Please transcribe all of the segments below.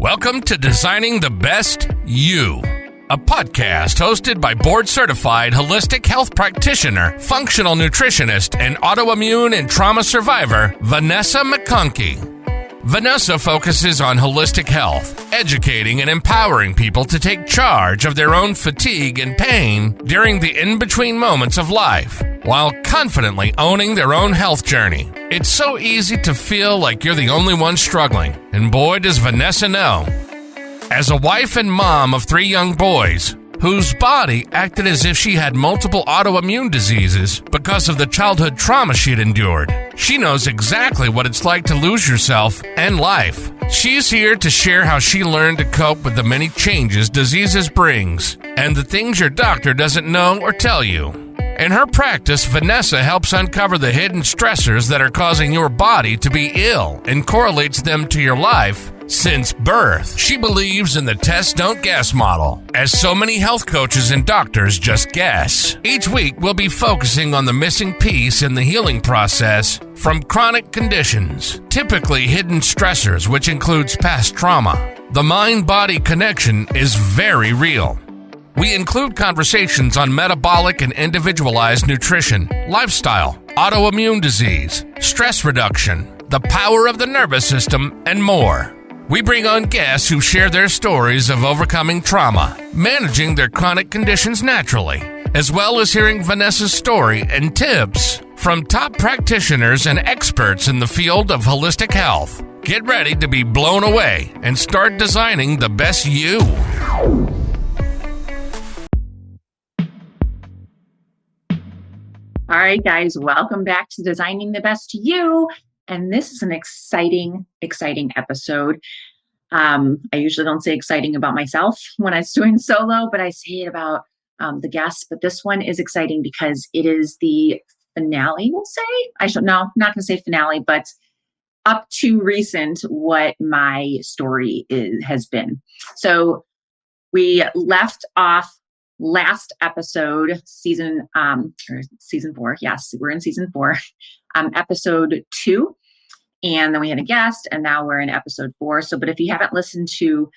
Welcome to Designing the Best You, a podcast hosted by board-certified holistic health practitioner, functional nutritionist, and autoimmune and trauma survivor, Vennessa McConkey. Vennessa focuses on holistic health, educating and empowering people to take charge of their own fatigue and pain during the in-between moments of life, while confidently owning their own health journey. It's so easy to feel like you're the only one struggling, and boy does Vennessa know. As a wife and mom of 3 young boys, whose body acted as if she had multiple autoimmune diseases because of the childhood trauma she'd endured, she knows exactly what it's like to lose yourself and life. She's here to share how she learned to cope with the many changes diseases brings and the things your doctor doesn't know or tell you. In her practice, Vennessa helps uncover the hidden stressors that are causing your body to be ill and correlates them to your life since birth. She believes in the test don't guess model, as so many health coaches and doctors just guess. Each week, we'll be focusing on the missing piece in the healing process from chronic conditions, typically hidden stressors, which includes past trauma. The mind-body connection is very real. We include conversations on metabolic and individualized nutrition, lifestyle, autoimmune disease, stress reduction, the power of the nervous system, and more. We bring on guests who share their stories of overcoming trauma, managing their chronic conditions naturally, as well as hearing Vennessa's story and tips from top practitioners and experts in the field of holistic health. Get ready to be blown away and start designing the best you. All right, guys, welcome back to Designing the Best You. And this is an exciting episode. I usually don't say exciting about myself when I'm doing solo, but I say it about the guests. But this one is exciting because it is the finale, we'll say. Not going to say finale, but up to recent what my story has been. So we left off last episode, season 4. Yes, we're in season 4, episode 2. And then we had a guest, and now we're in episode 4. So, but if you haven't listened to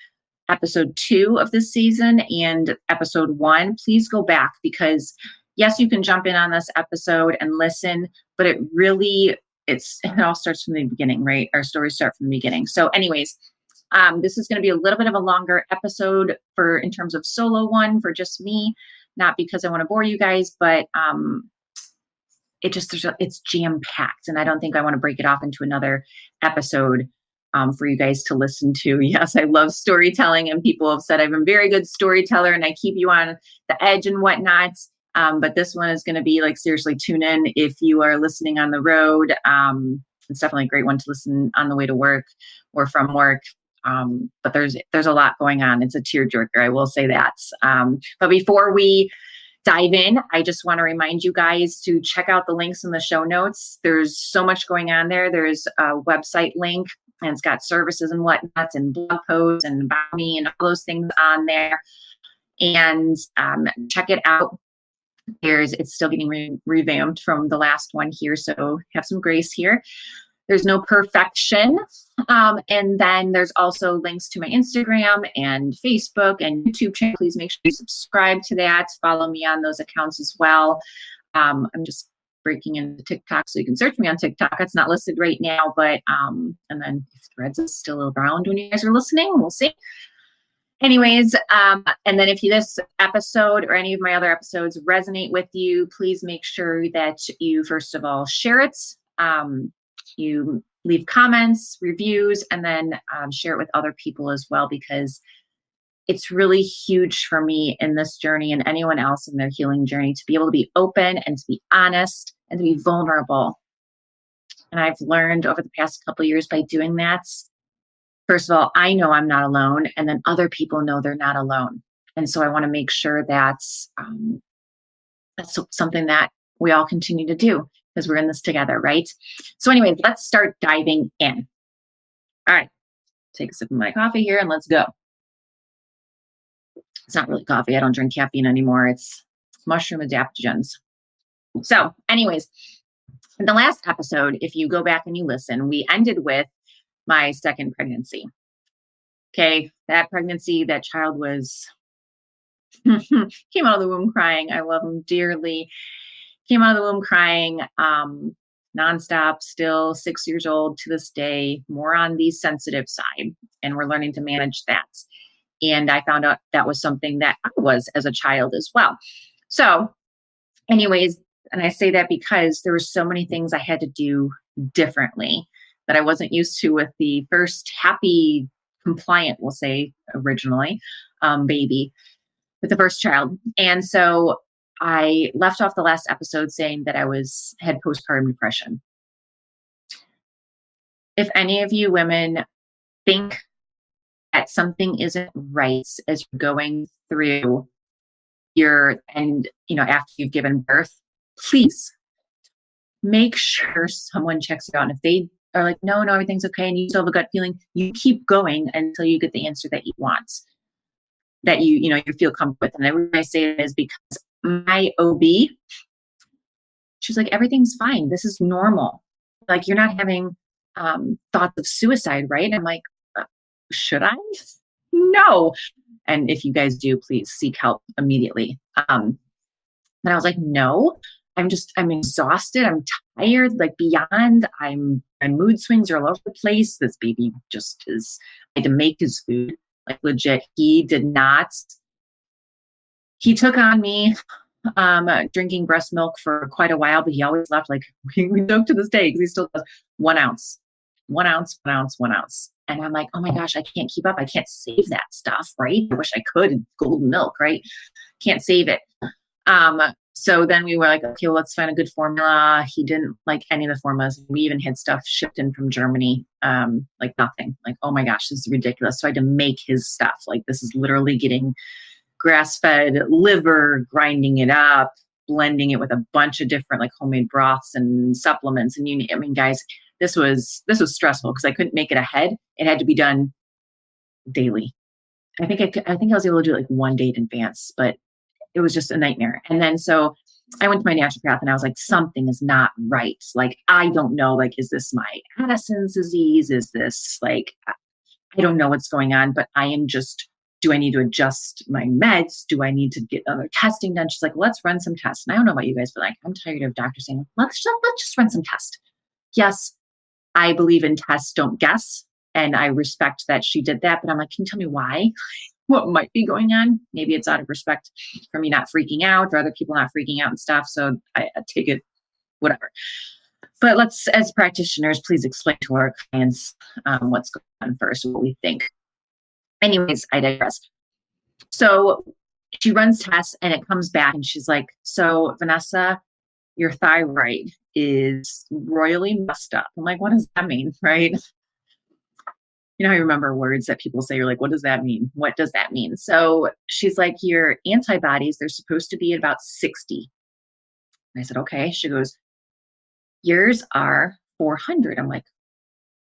episode 2 of this season and episode 1, please go back, because yes, you can jump in on this episode and listen, but it all starts from the beginning, right? Our stories start from the beginning. So anyways, this is going to be a little bit of a longer episode in terms of solo one for just me, not because I want to bore you guys, but it's jam packed, and I don't think I want to break it off into another episode for you guys to listen to. Yes, I love storytelling, and people have said I'm a very good storyteller, and I keep you on the edge and whatnot. But this one is going to be like, seriously, tune in if you are listening on the road. It's definitely a great one to listen on the way to work or from work. But there's a lot going on. It's a tearjerker, I will say that. But before we dive in, I just want to remind you guys to check out the links in the show notes. There's so much going on there. There's a website link, and it's got services and whatnot, and blog posts and about me and all those things on there. And check it out. It's still getting revamped from the last one here, so have some grace here. There's no perfection. And then there's also links to my Instagram and Facebook and YouTube channel. Please make sure you subscribe to that. Follow me on those accounts as well. I'm just breaking into TikTok, so you can search me on TikTok. It's not listed right now, but and then if Threads is still around when you guys are listening, we'll see. Anyways, and then if this episode or any of my other episodes resonate with you, please make sure that you, first of all, share it. You leave comments, reviews, and then share it with other people as well, because it's really huge for me in this journey and anyone else in their healing journey to be able to be open and to be honest and to be vulnerable. And I've learned over the past couple of years by doing that, first of all, I know I'm not alone, and then other people know they're not alone. And so I want to make sure that's something that we all continue to do, because we're in this together, right? So anyways, let's start diving in. All right, take a sip of my coffee here and let's go. It's not really coffee. I don't drink caffeine anymore. It's mushroom adaptogens. So anyways, in the last episode, if you go back and you listen, we ended with my second pregnancy. Okay. That pregnancy, that child was, came out of the womb crying. I love him dearly. Came out of the womb crying, nonstop, still 6 years old to this day, more on the sensitive side. And we're learning to manage that. And I found out that was something that I was as a child as well. So, anyways, and I say that because there were so many things I had to do differently that I wasn't used to with the first happy, compliant, we'll say originally, baby, with the first child. And so I left off the last episode saying that had postpartum depression. If any of you women think that something isn't right as you're going through after you've given birth, please make sure someone checks you out. And if they are like, no, everything's okay, and you still have a gut feeling, you keep going until you get the answer that you want, that you feel comfortable with. And the reason I say it is because my OB, she's like, everything's fine. This is normal. Like, you're not having thoughts of suicide, right? I'm like, should I? No. And if you guys do, please seek help immediately. And I was like, no, I'm exhausted. I'm tired, like beyond. My mood swings are all over the place. This baby just is, I had to make his food, like legit. He took on me drinking breast milk for quite a while, but he always left, like we joke to this day because he still does 1 ounce. And I'm like, oh my gosh, I can't keep up. I can't save that stuff, right? I wish I could. Golden milk, right? Can't save it. So then we were like, okay, well, let's find a good formula. He didn't like any of the formulas. We even had stuff shipped in from Germany, like nothing. Like, oh my gosh, this is ridiculous. So I had to make his stuff. Like, this is literally getting grass-fed liver, grinding it up, blending it with a bunch of different like homemade broths and supplements. And guys, this was stressful because I couldn't make it ahead. It had to be done daily. I think I was able to do it like 1 day in advance, but it was just a nightmare. And then so I went to my naturopath and I was like, something is not right. Like, I don't know, like, is this my Addison's disease? Is this like, I don't know what's going on, but do I need to adjust my meds? Do I need to get other testing done? She's like, let's run some tests. And I don't know about you guys, but like, I'm tired of doctors saying, let's just run some tests. Yes, I believe in tests, don't guess. And I respect that she did that, but I'm like, can you tell me why? What might be going on? Maybe it's out of respect for me not freaking out or other people not freaking out and stuff. So I take it, whatever. But let's, as practitioners, please explain to our clients what's going on first, what we think. Anyways, I digress. So she runs tests and it comes back and she's like, so Vennessa, your thyroid is royally messed up. I'm like, what does that mean? Right? You know, I remember words that people say, you're like, what does that mean? What does that mean? So she's like, your antibodies, they're supposed to be at about 60. And I said, okay. She goes, yours are 400. I'm like,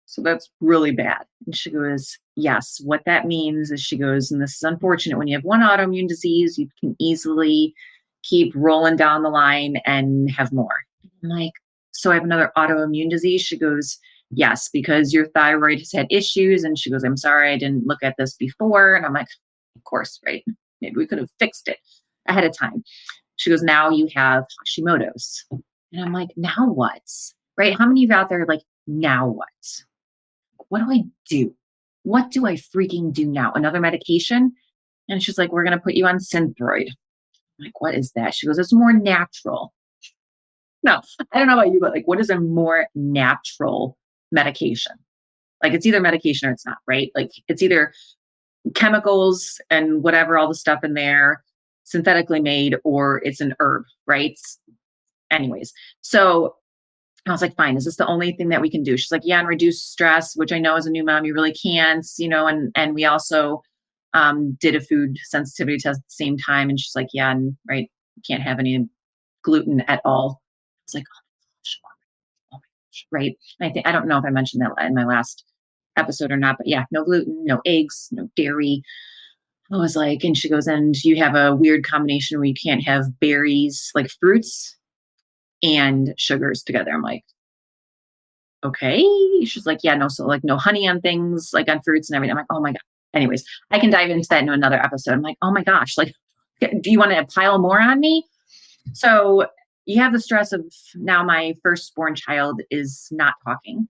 so that's really bad. And she goes, yes. What that means is, she goes, and this is unfortunate, when you have one autoimmune disease, you can easily keep rolling down the line and have more. I'm like, so I have another autoimmune disease? She goes, yes, because your thyroid has had issues. And she goes, I'm sorry, I didn't look at this before. And I'm like, of course, right? Maybe we could have fixed it ahead of time. She goes, now you have Hashimoto's. And I'm like, now what? Right? How many of you out there are like, now what? What do I do? What do I freaking do now? Another medication? And she's like, we're going to put you on Synthroid. I'm like, what is that? She goes, it's more natural. No, I don't know about you, but like, what is a more natural medication? Like, it's either medication or it's not, right? Like, it's either chemicals and whatever, all the stuff in there, synthetically made, or it's an herb, right? Anyways, so I was like, fine, is this the only thing that we can do? She's like, yeah, and reduce stress, which I know as a new mom, you really can't, and we also did a food sensitivity test at the same time. And she's like, yeah, and right, you can't have any gluten at all. I was like, oh my gosh, right? And I don't know if I mentioned that in my last episode or not, but yeah, no gluten, no eggs, no dairy. I was like, and she goes, and you have a weird combination where you can't have berries, like fruits and sugars together. I'm like, okay. She's like, yeah, no, so like no honey on things, like on fruits and everything. I'm like, oh my God. anyways, I can dive into that in another episode. I'm like, oh my gosh, like, do you want to pile more on me? So you have the stress of now my firstborn child is not talking.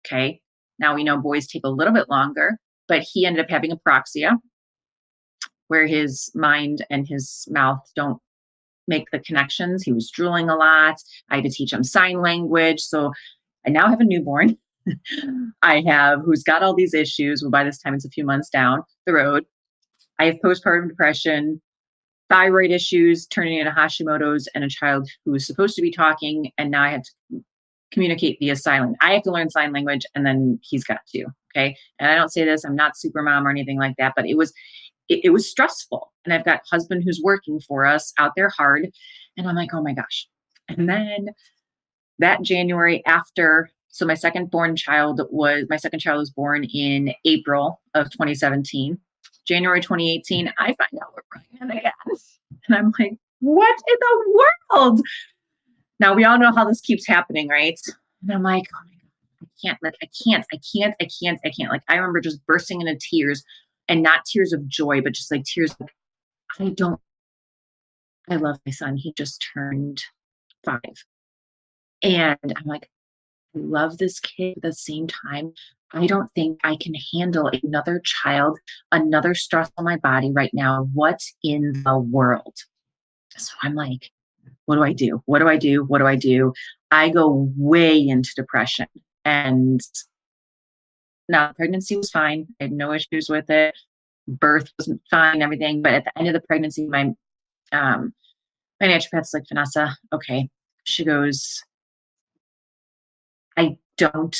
Okay. Now we know boys take a little bit longer, but he ended up having apraxia where his mind and his mouth don't make the connections. He was drooling a lot. I had to teach him sign language. So I now have a newborn. who's got all these issues. Well, by this time it's a few months down the road. I have postpartum depression, thyroid issues turning into Hashimoto's, and a child who is supposed to be talking. And now I have to communicate via sign. I have to learn sign language, and then he's got to. Okay. And I don't say this, I'm not super mom or anything like that, but it was stressful. And I've got a husband who's working for us out there hard. And I'm like, oh my gosh. And then that January after, so my second child was born in April of 2017. January 2018, I find out we're pregnant again. And I'm like, what in the world? Now we all know how this keeps happening, right? And I'm like, oh my God, I can't. Like, I remember just bursting into tears, and not tears of joy, but just like tears like, I love my son. He just turned 5. And I'm like, I love this kid. At the same time, I don't think I can handle another child, another stress on my body right now. What in the world? So I'm like, what do I do? What do I do? What do I do? I go way into depression. And now pregnancy was fine. I had no issues with it. Birth wasn't fine, everything. But at the end of the pregnancy, my naturopath's like, Vennessa, okay. She goes, I don't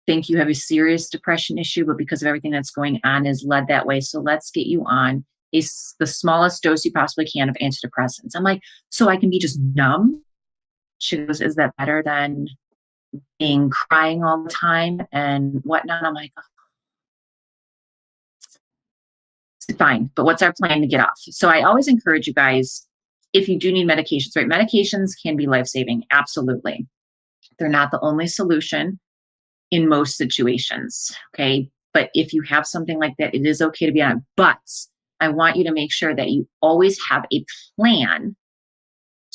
think you have a serious depression issue, but because of everything that's going on is led that way. So let's get you on the smallest dose you possibly can of antidepressants. I'm like, so I can be just numb? She goes, is that better than being crying all the time and whatnot? I'm like, oh. Fine, but what's our plan to get off? So I always encourage you guys, if you do need medications, right? Medications can be life-saving, absolutely. They're not the only solution in most situations, okay? But if you have something like that, it is okay to be on it. But I want you to make sure that you always have a plan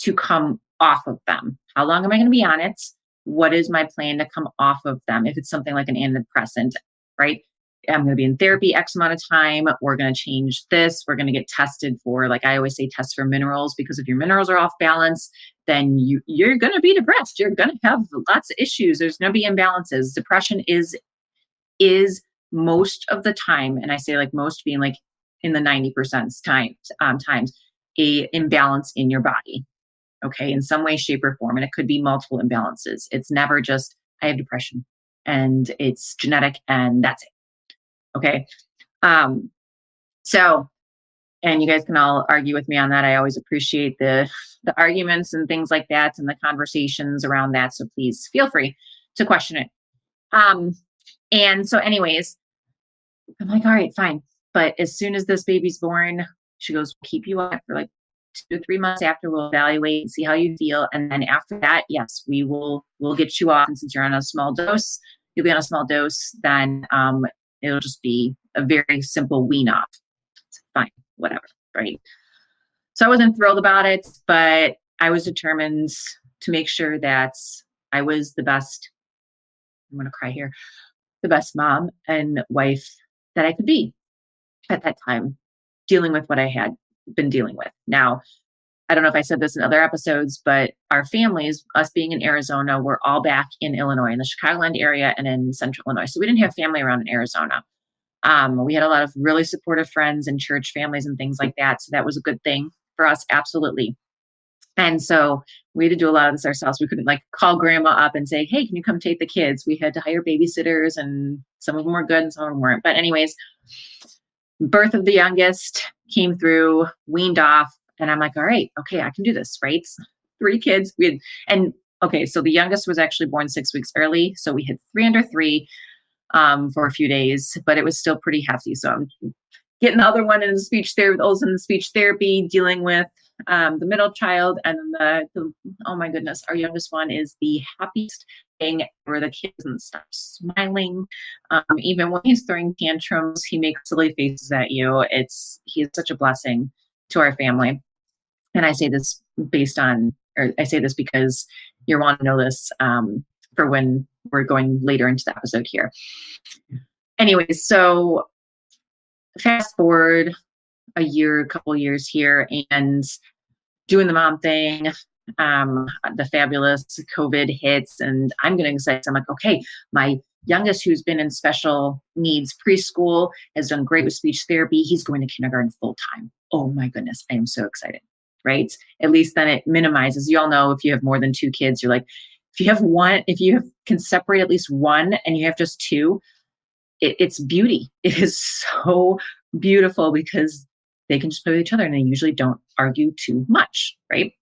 to come off of them. How long am I going to be on it? What is my plan to come off of them? If it's something like an antidepressant, right? I'm going to be in therapy X amount of time. We're going to change this. We're going to get tested for, like I always say, test for minerals, because if your minerals are off balance, then you're going to be depressed. You're going to have lots of issues. There's going to be imbalances. Depression is most of the time, and I say like most being like in the 90% times, a imbalance in your body. Okay. In some way, shape, or form. And it could be multiple imbalances. It's never just, I have depression and it's genetic and that's it. Okay. So, and you guys can all argue with me on that. I always appreciate the arguments and things like that and the conversations around that. So please feel free to question it. And so anyways, I'm like, all right, fine. But as soon as this baby's born, she goes, we'll keep you on for like 2 to 3 months after. We'll evaluate and see how you feel. And then after that, yes, we'll get you off. And since you're on a small dose, you'll be on a small dose, then, it'll just be a very simple wean off. It's fine, whatever, right? So I wasn't thrilled about it, but I was determined to make sure that I was the best, I'm going to cry here, the best mom and wife that I could be at that time, dealing with what I had been dealing with. Now, I don't know if I said this in other episodes, but our families, us being in Arizona, we're all back in Illinois, in the Chicagoland area and in central Illinois. So we didn't have family around in Arizona. We had a lot of really supportive friends and church families and things like that. So that was a good thing for us. Absolutely. And so we had to do a lot of this ourselves. We couldn't like call grandma up and say, hey, can you come take the kids? We had to hire babysitters, and some of them were good and some of them weren't. But anyways, birth of the youngest came through, weaned off. And I'm like, all right, okay, I can do this, right? 3 kids. So the youngest was actually born 6 weeks early. So we had 3 under 3 for a few days, but it was still pretty hefty. So I'm getting the other one in speech therapy, dealing with the middle child, and the oh my goodness, our youngest one is the happiest thing ever. The kid doesn't stop smiling. Even when he's throwing tantrums, he makes silly faces at you. He's such a blessing to our family. And I say this I say this because you'll want to know this for when we're going later into the episode here. Anyways, so fast forward a couple years here, and doing the mom thing, the fabulous COVID hits, and I'm getting excited. I'm like, okay, my youngest, who's been in special needs preschool, has done great with speech therapy. He's going to kindergarten full time. Oh my goodness, I am so excited, right? At least then it minimizes. You all know, if you have more than 2 kids, you're like, if you can separate at least one and you have just 2, it's beauty. It is so beautiful because they can just play with each other and they usually don't argue too much, right?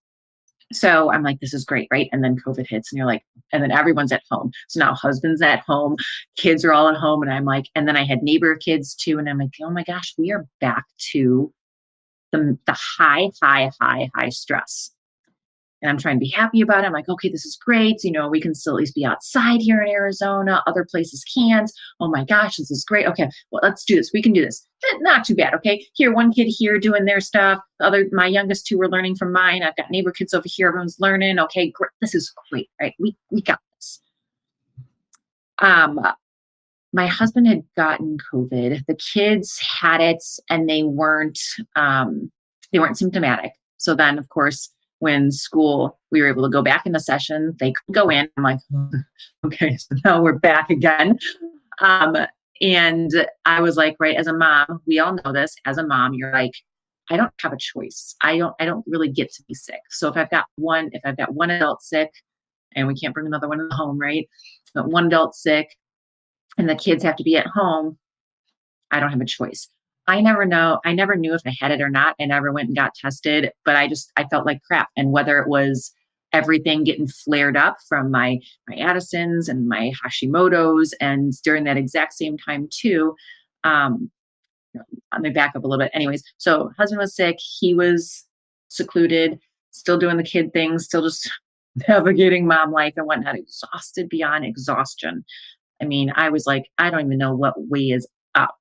So I'm like, this is great, right? And then COVID hits and you're like, and then everyone's at home. So now husband's at home, kids are all at home. And I'm like, and then I had neighbor kids too. And I'm like, oh my gosh, we are back to the high stress. And I'm trying to be happy about it. I'm like, okay, this is great. We can still at least be outside here in Arizona. Other places can't. Oh my gosh, this is great. Okay, well, let's do this. We can do this. Not too bad. Okay, here, one kid here doing their stuff. My youngest 2 were learning from mine. I've got neighbor kids over here. Everyone's learning. Okay, great. This is great, right? We got this. My husband had gotten COVID. The kids had it, and they weren't symptomatic. So then, of course, when we were able to go back into session, they could go in. I'm like, okay, so now we're back again. And I was like, right, as a mom, we all know this. As a mom, you're like, I don't have a choice. I don't really get to be sick. So if I've got one adult sick, and we can't bring another one in the home, right? But one adult sick and the kids have to be at home, I don't have a choice. I never knew if I had it or not. I never went and got tested, but I felt like crap. And whether it was everything getting flared up from my Addison's and my Hashimoto's, and during that exact same time too, let me back up a little bit. Anyways, so husband was sick. He was secluded, still doing the kid things, still just navigating mom life and whatnot, exhausted beyond exhaustion. I mean, I was like, I don't even know what way is up.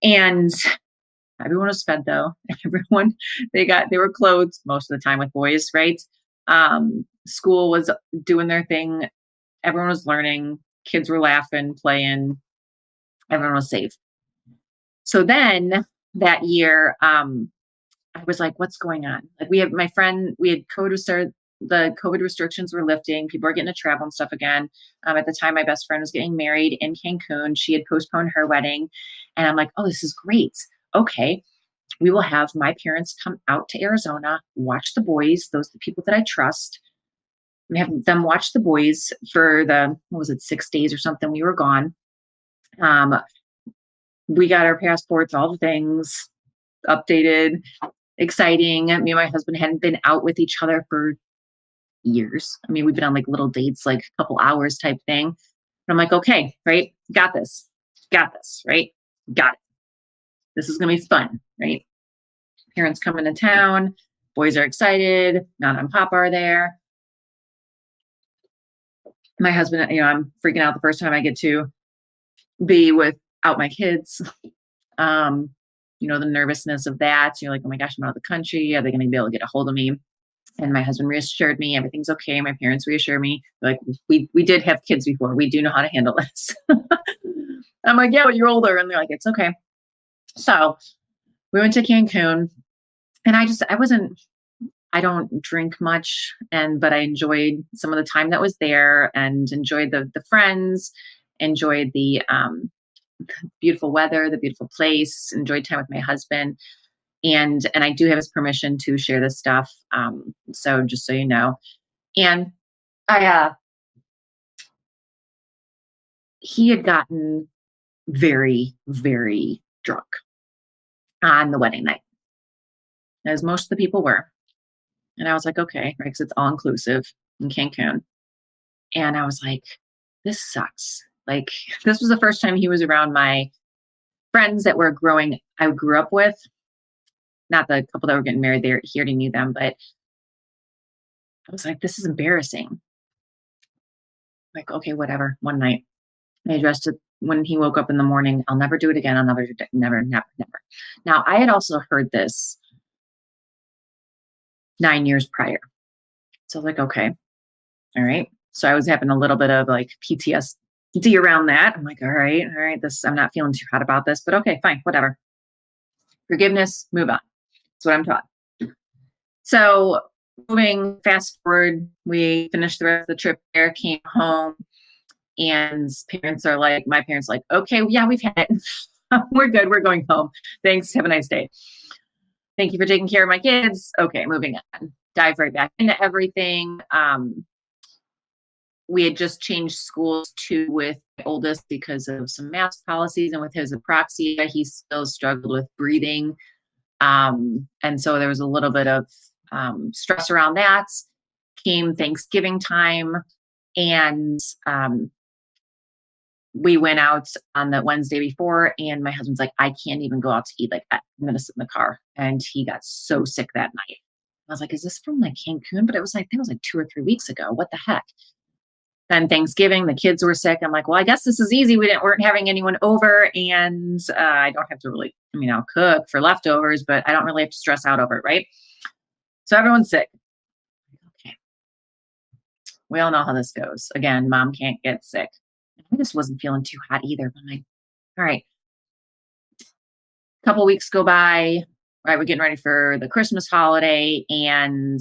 And everyone was fed though. Everyone, they were clothed most of the time with boys, right? School was doing their thing. Everyone was learning. Kids were laughing, playing. Everyone was safe. So then that year, I was like, what's going on? Like we had COVID started. The COVID restrictions were lifting. People are getting to travel and stuff again. At the time, my best friend was getting married in Cancun. She had postponed her wedding. And I'm like, oh, this is great. Okay. We will have my parents come out to Arizona, watch the boys, the people that I trust. We have them watch the boys for 6 days or something. We were gone. We got our passports, all the things updated, exciting. Me and my husband hadn't been out with each other for years. I mean, we've been on like little dates, like a couple hours type thing. And I'm like, okay, right? Got this, right? Got it. This is going to be fun, right? Parents coming to town. Boys are excited. Nana and Papa are there. My husband, I'm freaking out the first time I get to be without my kids. The nervousness of that. So you're like, oh my gosh, I'm out of the country. Are they going to be able to get a hold of me? And my husband reassured me everything's okay. My parents reassure me, like, we did have kids before. We do know how to handle this. I'm like, yeah, but you're older. And they're like, it's okay. So we went to Cancun, and I don't drink much, but I enjoyed some of the time that was there, and enjoyed the friends, enjoyed the beautiful weather, the beautiful place, enjoyed time with my husband. And I do have his permission to share this stuff. So just so you know. And he had gotten very, very drunk on the wedding night, as most of the people were. And I was like, okay, right, because it's all inclusive in Cancun. And I was like, this sucks. Like, this was the first time he was around my friends that I grew up with. not the couple that were getting married, he already knew them, but I was like, this is embarrassing. Like, okay, whatever. One night I addressed it when he woke up in the morning. I'll never do it again. I'll never do it. Never, never, never. Now, I had also heard this 9 years prior. So I was like, okay, all right. So I was having a little bit of like PTSD around that. I'm like, all right, I'm not feeling too hot about this, but okay, fine, whatever. Forgiveness, move on. That's what I'm taught. So fast forward, we finished the rest of the trip there, came home, and my parents are like, okay, yeah, we've had it. We're good. We're going home. Thanks. Have a nice day. Thank you for taking care of my kids. Okay, moving on. Dive right back into everything. We had just changed schools with my oldest because of some mask policies, and with his apraxia, he still struggled with breathing. And so there was a little bit of stress around that. Came Thanksgiving time, and we went out on the Wednesday before, and my husband's like, I can't even go out to eat. Like, I'm going to sit in the car. And he got so sick that night. I was like, is this from like Cancun? But it was like 2 or 3 weeks ago. What the heck? Then Thanksgiving, the kids were sick. I'm like, well, I guess this is easy. Weren't having anyone over, and I don't have to really, I'll cook for leftovers, but I don't really have to stress out over it, right? So everyone's sick. Okay. We all know how this goes. Again, mom can't get sick. I just wasn't feeling too hot either. But I'm like, all right. A couple weeks go by. Right, we're getting ready for the Christmas holiday, and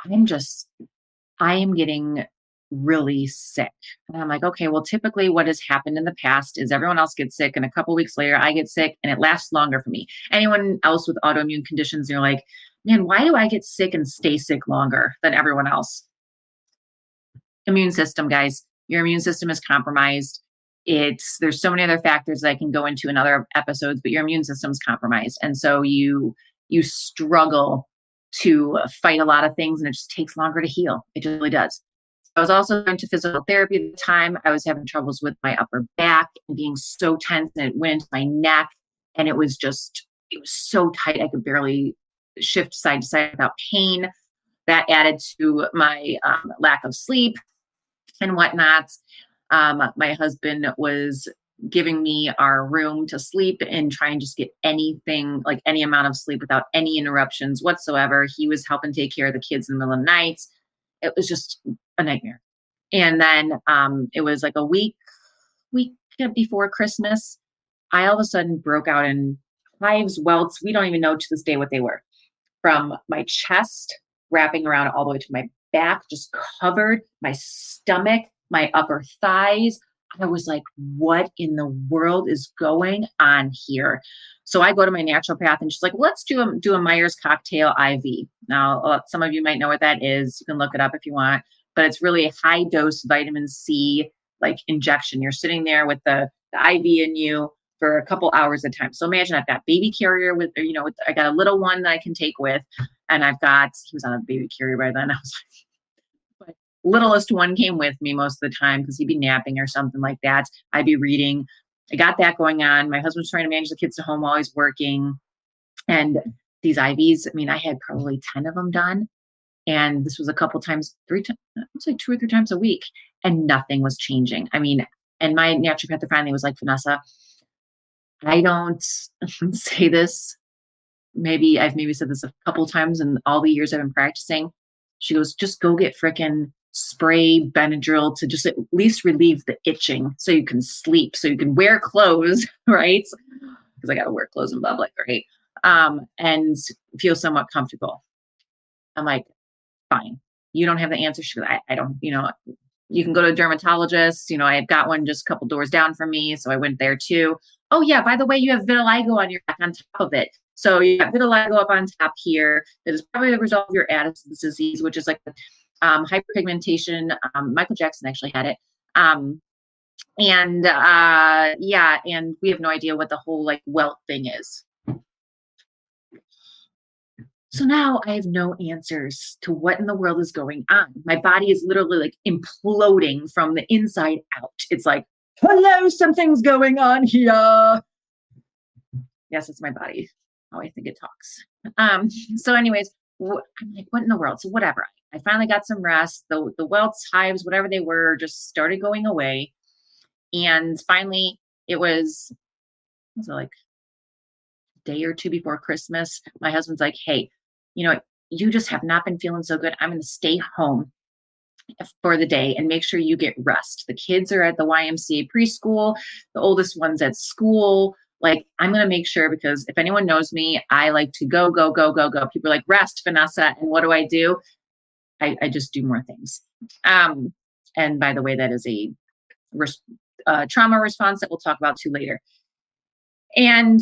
I am getting really sick. And I'm like, okay, well, typically what has happened in the past is everyone else gets sick, and a couple weeks later I get sick, and it lasts longer for me. Anyone else with autoimmune conditions, you're like, man, why do I get sick and stay sick longer than everyone else? Immune system, guys. Your immune system is compromised. There's so many other factors that I can go into in other episodes, but your immune system is compromised. And so you struggle to fight a lot of things, and it just takes longer to heal. It just really does. I was also going to physical therapy at the time. I was having troubles with my upper back and being so tense, and it went into my neck, and it was so tight. I could barely shift side to side without pain. That added to my lack of sleep and whatnot. My husband was giving me our room to sleep and try and just get anything, like any amount of sleep without any interruptions whatsoever. He was helping take care of the kids in the middle of the night. It was just a nightmare. And then it was like a week before Christmas, I all of a sudden broke out in hives, welts. We don't even know to this day what they were. From my chest, wrapping around all the way to my back, just covered my stomach, my upper thighs. I was like, what in the world is going on here? So I go to my naturopath, and she's like, let's do a Myers cocktail IV. Now, some of you might know what that is. You can look it up if you want, but it's really a high dose vitamin C, like injection. You're sitting there with the IV in you for a couple hours at a time. So imagine I've got baby carrier I got a little one that I can take with, and he was on a baby carrier by then. I was like, but littlest one came with me most of the time because he'd be napping or something like that. I'd be reading. I got that going on. My husband's trying to manage the kids at home while he's working. And these IVs, I had probably 10 of them done. And this was a couple times, 2 or 3 times a week, and nothing was changing. And my naturopath finally was like, Vennessa, I don't say this. I've said this a couple times in all the years I've been practicing. She goes, just go get frickin' spray Benadryl to just at least relieve the itching so you can sleep, so you can wear clothes, right? Because I got to wear clothes in public, right? And feel somewhat comfortable. I'm like, fine. You don't have the answer. She goes, I don't, you can go to a dermatologist. I've got one just a couple doors down from me. So I went there too. Oh yeah, by the way, you have vitiligo on your back on top of it. So you got vitiligo up on top here. That is probably the result of your Addison's disease, which is like hyperpigmentation. Michael Jackson actually had it. And we have no idea what the whole like welt thing is. So now I have no answers to what in the world is going on. My body is literally like imploding from the inside out. It's like, hello, something's going on here. Yes, it's my body. Oh, I think it talks. So anyways, I'm like, what in the world? So whatever. I finally got some rest. The welts, hives, whatever they were, just started going away. And finally, was it like a day or two before Christmas? My husband's like, hey, you know, you just have not been feeling so good. I'm going to stay home for the day and make sure you get rest. The kids are at the YMCA preschool. The oldest one's at school. Like, I'm going to make sure, because if anyone knows me, I like to go, go, go, go, go. People are like, rest, Vennessa. And what do? I just do more things. And by the way, that is a trauma response that we'll talk about too later. And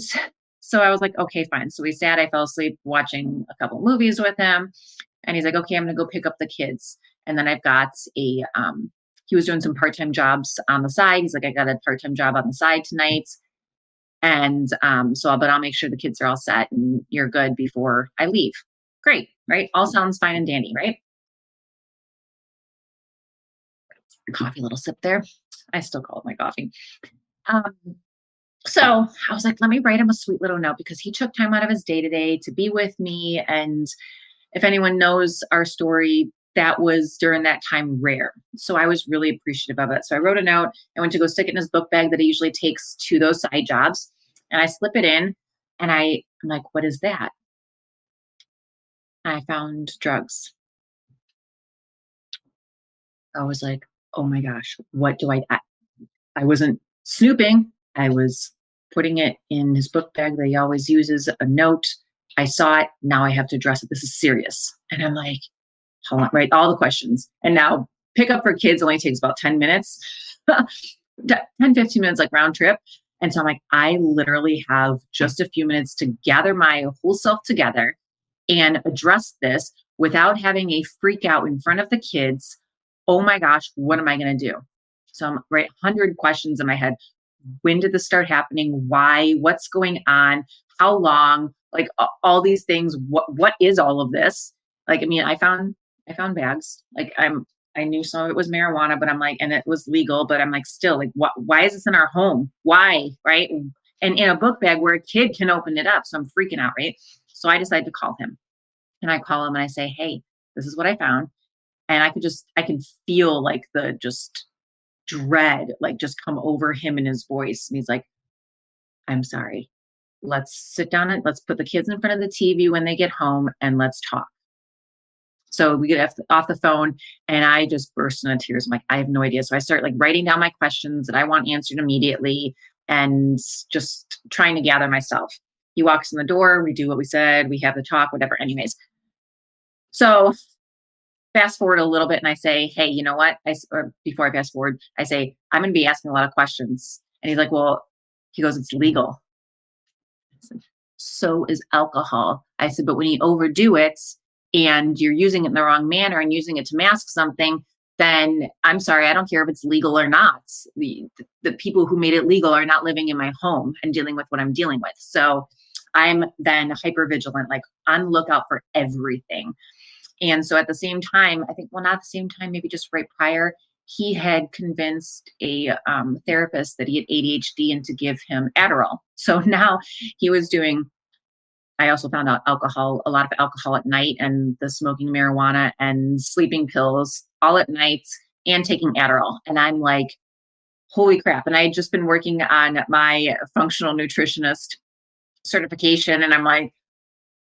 so I was like, okay, fine. So we sat, I fell asleep watching a couple movies with him. And he's like, okay, I'm going to go pick up the kids. And then I've got he was doing some part-time jobs on the side. He's like, I got a part-time job on the side tonight. And but I'll make sure the kids are all set and you're good before I leave. Great, right? All sounds fine and dandy, right? Coffee, little sip there. I still call it my coffee. So I was like, let me write him a sweet little note, because he took time out of his day today to be with me. And if anyone knows our story, that was during that time rare. So I was really appreciative of it. So I wrote a note. I went to go stick it in his book bag that he usually takes to those side jobs. And I slip it in and I'm like, what is that? I found drugs. I was like, oh my gosh, what do I wasn't snooping. I was putting it in his book bag that he always uses, a note. I saw it. Now I have to address it. This is serious. And I'm like, hold on, right? All the questions. And now pick up for kids only takes about 10 minutes, 10, 15 minutes, like round trip. And so I'm like, I literally have just a few minutes to gather my whole self together and address this without having a freak out in front of the kids. Oh my gosh, what am I going to do? So I'm 100 questions in my head. When did this start happening? Why? What's going on? How long? Like all these things. What is all of this? Like, I mean, I found bags. Like I knew some of it was marijuana, but I'm like, and it was legal, but I'm like, still, like, why is this in our home? Why? Right? And in a book bag where a kid can open it up. So I'm freaking out, right? So I decided to call him, and I call him and I say, hey, this is what I found. And I can feel like the just dread, like just come over him in his voice. And he's like, I'm sorry. Let's sit down and let's put the kids in front of the TV when they get home and let's talk. So we get off the phone and I just burst into tears. I'm like, I have no idea. So I start like writing down my questions that I want answered immediately and just trying to gather myself. He walks in the door. We do what we said. We have the talk, whatever. Anyways. So fast forward a little bit and I say, hey, you know what? Or before I fast forward, I say, I'm going to be asking a lot of questions. And he's like, well, he goes, it's legal. I said, so is alcohol. I said, but when you overdo it and you're using it in the wrong manner and using it to mask something, then I'm sorry, I don't care if it's legal or not. The people who made it legal are not living in my home and dealing with what I'm dealing with. So I'm then hyper vigilant, like on the lookout for everything. And so at the same time, I think, well, not at the same time, maybe just right prior, he had convinced a therapist that he had ADHD and to give him Adderall. So now he was doing, I also found out a lot of alcohol at night, and the smoking marijuana and sleeping pills all at night and taking Adderall. And I'm like, holy crap. And I had just been working on my functional nutritionist certification. And I'm like,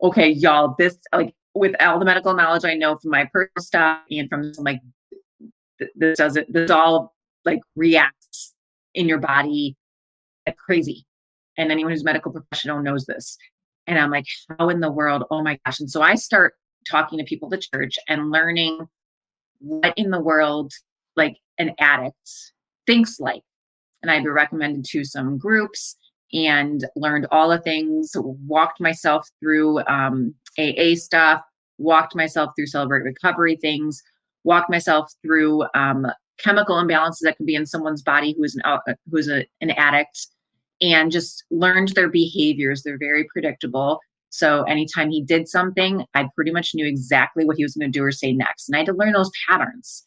okay, y'all, this, like, with all the medical knowledge I know from my personal stuff and from like, this all like reacts in your body like crazy. And anyone who's medical professional knows this. And I'm like, how in the world? Oh my gosh. And so I start talking to people at the church and learning what in the world, like an addict thinks like. And I've been recommended to some groups and learned all the things, walked myself through AA stuff, walked myself through Celebrate Recovery things, walked myself through chemical imbalances that could be in someone's body who's an addict, and just learned their behaviors. They're very predictable. So anytime he did something, I pretty much knew exactly what he was going to do or say next. And I had to learn those patterns.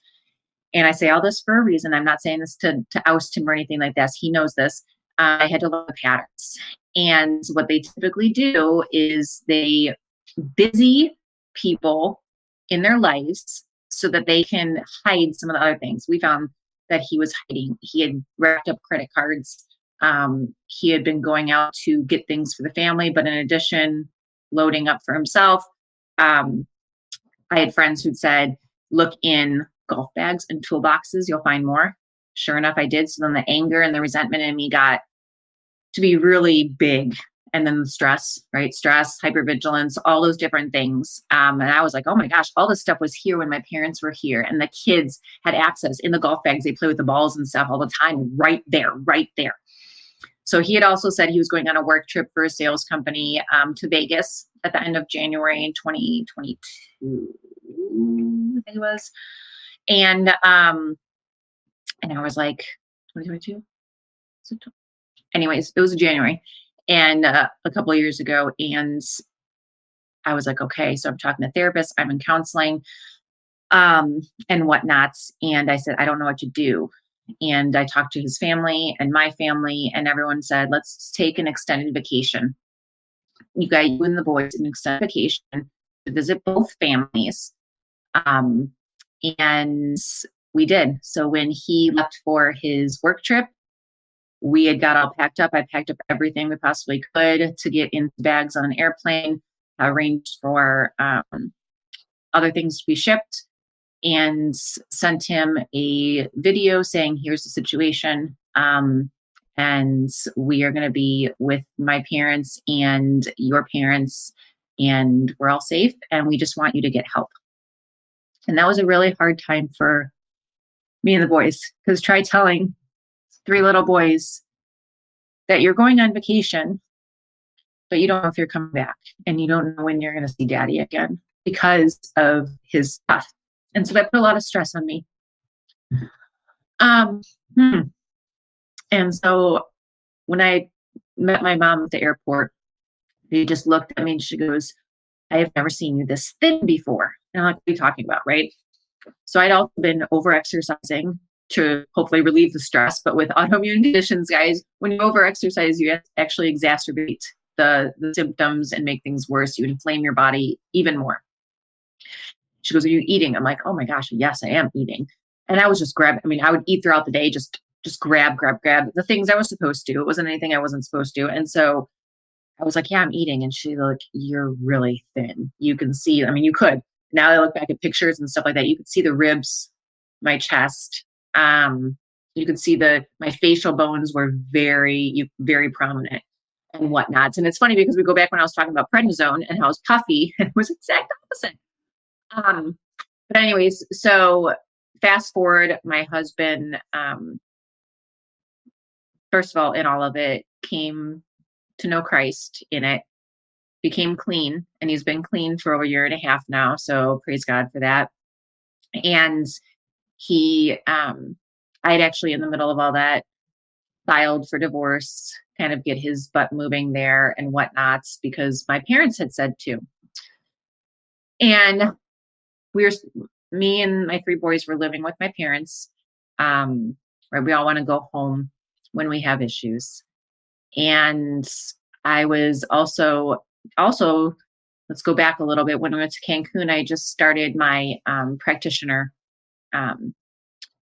And I say all this for a reason. I'm not saying this to oust him or anything like this. He knows this. I had to learn the patterns. And what they typically do is they busy people in their lives so that they can hide some of the other things. We found that he was hiding. He had racked up credit cards. He had been going out to get things for the family, but in addition, loading up for himself. I had friends who'd said, look in golf bags and toolboxes, you'll find more. Sure enough, I did. So then the anger and the resentment in me got to be really big. And then the stress, right? Stress, hypervigilance, all those different things. And I was like, oh my gosh, all this stuff was here when my parents were here. And the kids had access in the golf bags. They play with the balls and stuff all the time, right there, right there. So he had also said he was going on a work trip for a sales company to Vegas at the end of January 2022, I think it was. And I was like, 2022? Anyways, it was January and a couple of years ago. And I was like, okay, so I'm talking to therapists, I'm in counseling and whatnot. And I said, I don't know what to do. And I talked to his family and my family, and everyone said, let's take an extended vacation. You and the boys, an extended vacation to visit both families. And we did. So when he left for his work trip, we had got all packed up. I packed up everything we possibly could to get in bags on an airplane, arranged for other things to be shipped, and sent him a video saying, here's the situation. And we are going to be with my parents and your parents, and we're all safe. And we just want you to get help. And that was a really hard time for me and the boys, because try telling 3 little boys that you're going on vacation, but you don't know if you're coming back, and you don't know when you're going to see daddy again because of his stuff. And so that put a lot of stress on me. And so when I met my mom at the airport, she just looked at me and she goes, I have never seen you this thin before. And I'm like, what are you talking about? Right. So I'd also been over exercising to hopefully relieve the stress. But with autoimmune conditions, guys, when you over exercise, you actually exacerbate the symptoms and make things worse. You inflame your body even more. She goes, are you eating? I'm like, oh my gosh, yes, I am eating. And I was just I would eat throughout the day, just grab the things I was supposed to. It wasn't anything I wasn't supposed to. And so I was like, yeah, I'm eating. And she's like, you're really thin. You can see, you could. Now I look back at pictures and stuff like that. You could see the ribs, my chest. You could see my facial bones were very, very prominent and whatnot. And it's funny because we go back when I was talking about prednisone and how I was puffy, and it was exact opposite. But anyways, so fast forward, my husband, first of all, in all of it, came to know Christ in it, became clean, and he's been clean for over a year and a half now. So praise God for that. And he, I had actually, in the middle of all that, filed for divorce, kind of get his butt moving there and whatnot, because my parents had said to. And me and my 3 boys were living with my parents. Right, we all want to go home when we have issues. And I was also, let's go back a little bit. When we went to Cancun, I just started my practitioner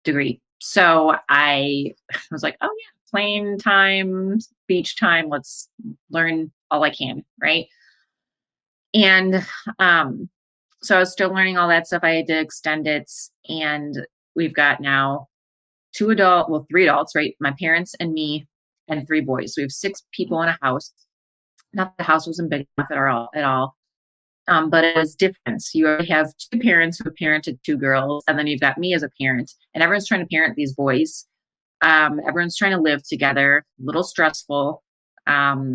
degree. So I was like, oh yeah, plane time, beach time, let's learn all I can, right? And so I was still learning all that stuff. I had to extend it, and we've got now 3 adults, right? My parents and me and 3 boys. So we have 6 people in a house. Not the house wasn't big enough at all. But it was different. So you already have 2 parents who parented 2 girls, and then you've got me as a parent, and everyone's trying to parent these boys. Everyone's trying to live together, a little stressful. I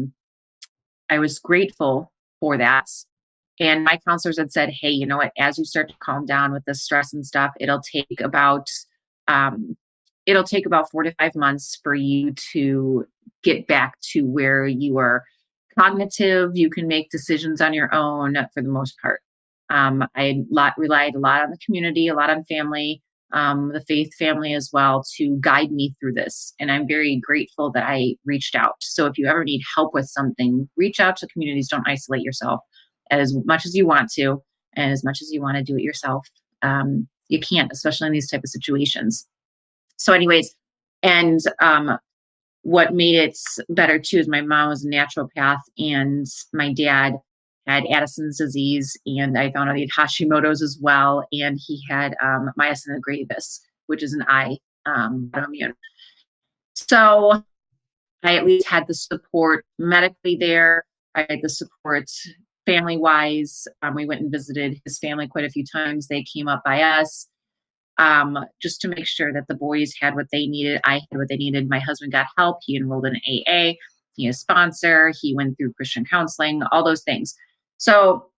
was grateful for that. And my counselors had said, hey, you know what, as you start to calm down with the stress and stuff, it'll take about 4 to 5 months for you to get back to where you are cognitive. You can make decisions on your own for the most part. I relied a lot on the community, a lot on family, the faith family as well, to guide me through this. And I'm very grateful that I reached out. So if you ever need help with something, reach out to communities. Don't isolate yourself as much as you want to, and as much as you want to do it yourself. You can't, especially in these type of situations. So anyways, and what made it better too is my mom was a naturopath and my dad had Addison's disease, and I found out he had Hashimoto's as well, and he had myasthenia gravis, which is an eye autoimmune. So I at least had the support medically there. I had the support family-wise. We went and visited his family quite a few times. They came up by us just to make sure that the boys had what they needed. I had what they needed. My husband got help. He enrolled in AA. He had a sponsor. He went through Christian counseling, all those things. So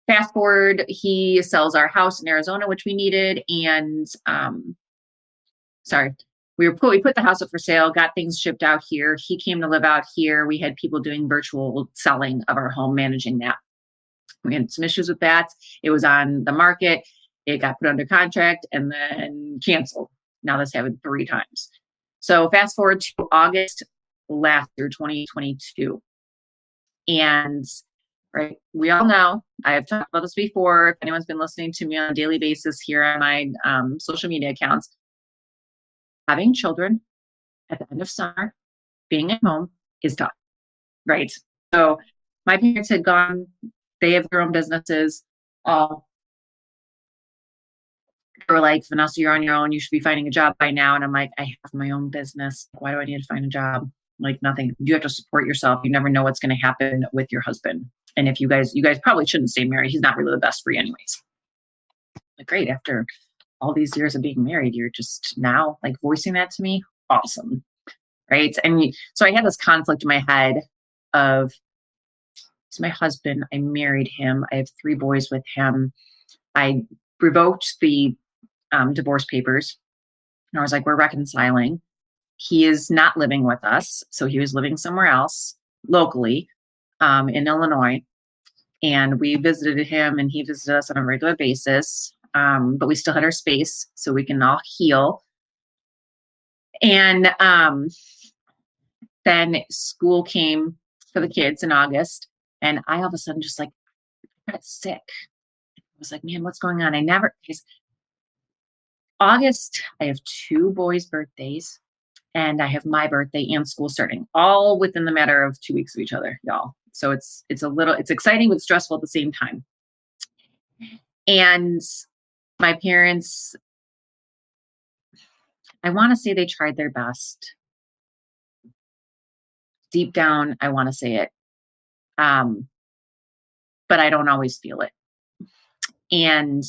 fast forward, he sells our house in Arizona, which we needed. And we put the house up for sale, got things shipped out here. He came to live out here. We had people doing virtual selling of our home, managing that. We had some issues with that. It was on the market. It got put under contract and then canceled. Now that's happened 3 times. So fast forward to August last year, 2022. And right, we all know, I have talked about this before. If anyone's been listening to me on a daily basis here on my social media accounts, having children at the end of summer, being at home is tough, right? So my parents had gone, they have their own businesses. They were like, Vennessa, you're on your own. You should be finding a job by now. And I'm like, I have my own business. Why do I need to find a job? Like nothing. You have to support yourself. You never know what's going to happen with your husband. And if you guys probably shouldn't stay married. He's not really the best for you anyways. Like, great. After all these years of being married, you're just now like voicing that to me. Awesome. Right. And so I had this conflict in my head of, it's my husband. I married him. I have 3 boys with him. I revoked the divorce papers. And I was like, we're reconciling. He is not living with us. So he was living somewhere else locally in Illinois. And we visited him and he visited us on a regular basis. But we still had our space so we can all heal. And then school came for the kids in August. And I all of a sudden just like got sick. I was like, man, what's going on? August, I have 2 boys' birthdays. And I have my birthday and school starting all within the matter of 2 weeks of each other, y'all. So it's exciting but stressful at the same time. And my parents, I want to say they tried their best. Deep down, I want to say it. But I don't always feel it. And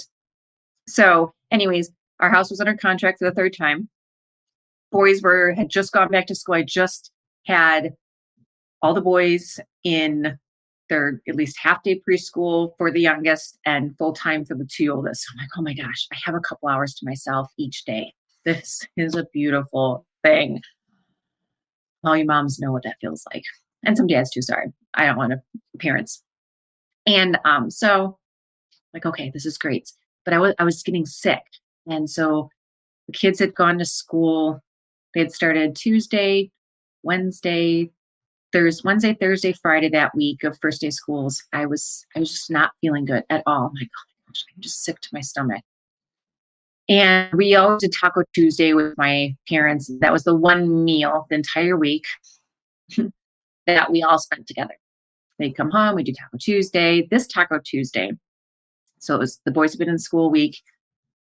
so anyways, our house was under contract for the 3rd time. Boys had just gone back to school. I just had all the boys in their at least half-day preschool for the youngest and full-time for the 2 oldest. I'm like, oh my gosh, I have a couple hours to myself each day. This is a beautiful thing. All you moms know what that feels like. And some dads too, sorry. I don't want to, parents. And so like, okay, this is great. But I was getting sick. And so the kids had gone to school. They had started Tuesday, Wednesday, Thursday, Friday that week of first day schools. I was just not feeling good at all. I'm like, oh my gosh, I'm just sick to my stomach. And we always did Taco Tuesday with my parents. That was the one meal the entire week that we all spent together. They'd come home, we do Taco Tuesday. This Taco Tuesday, so it was the boys have been in school week.